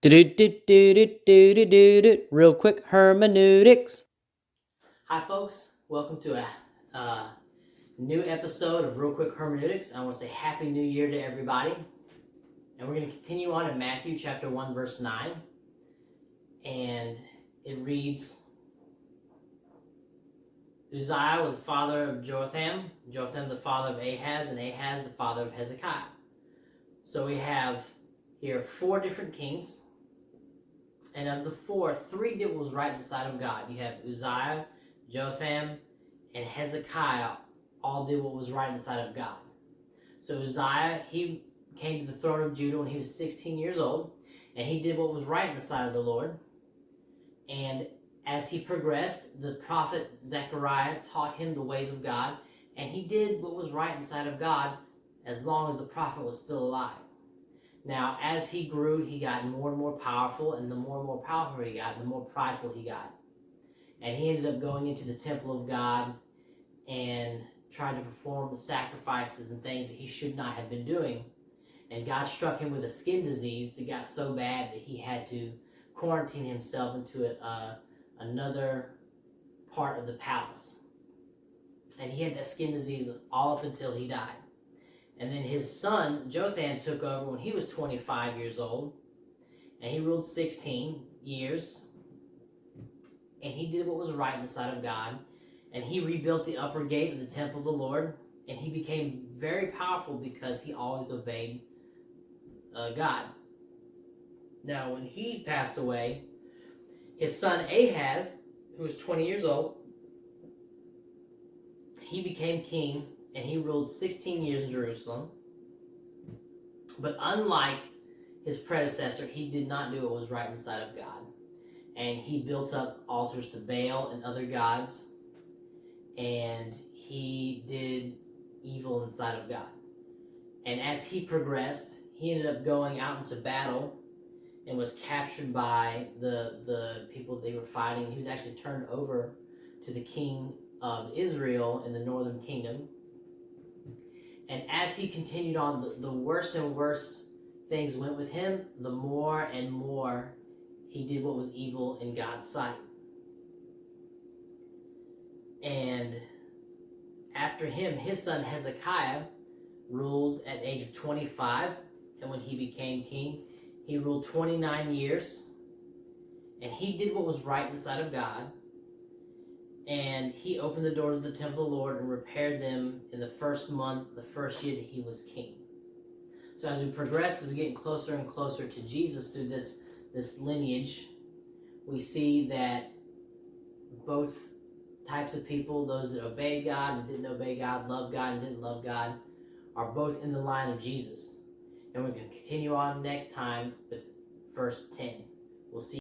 Real quick hermeneutics. Hi, folks. Welcome to a new episode of Real Quick Hermeneutics. I want to say Happy New Year to everybody. And we're going to continue on in Matthew chapter 1, verse 9. And it reads, Uzziah was the father of Jotham, Jotham the father of Ahaz, and Ahaz the father of Hezekiah. So we have here 4 different kings. And of the 4, 3 did what was right in the sight of God. You have Uzziah, Jotham, and Hezekiah all did what was right in the sight of God. So Uzziah, he came to the throne of Judah when he was 16 years old, and he did what was right in the sight of the Lord. And as he progressed, the prophet Zechariah taught him the ways of God, and he did what was right in the sight of God as long as the prophet was still alive. Now, as he grew, he got more and more powerful, and the more powerful he got, the more prideful he got. And he ended up going into the temple of God and tried to perform sacrifices and things that he should not have been doing. And God struck him with a skin disease that got so bad that he had to quarantine himself into another part of the palace. And he had that skin disease all up until he died. And then his son, Jotham, took over when he was 25 years old. And he ruled 16 years. And he did what was right in the sight of God. And he rebuilt the upper gate of the temple of the Lord. And he became very powerful because he always obeyed God. Now, when he passed away, his son Ahaz, who was 20 years old, he became king. And he ruled 16 years in Jerusalem. But unlike his predecessor, he did not do what was right in the sight of God. And he built up altars to Baal and other gods. And he did evil in the sight of God. And as he progressed, he ended up going out into battle and was captured by the people they were fighting. He was actually turned over to the king of Israel in the northern kingdom. And as he continued on, the worse and worse things went with him, the more and more he did what was evil in God's sight. And after him, his son Hezekiah ruled at the age of 25. And when he became king, he ruled 29 years. And he did what was right in the sight of God. And he opened the doors of the temple of the Lord and repaired them in the first month, the first year that he was king. So as we progress, as we get closer and closer to Jesus through this lineage, we see that both types of people, those that obeyed God and didn't obey God, loved God and didn't love God, are both in the line of Jesus. And we're going to continue on next time with verse 10. We'll see.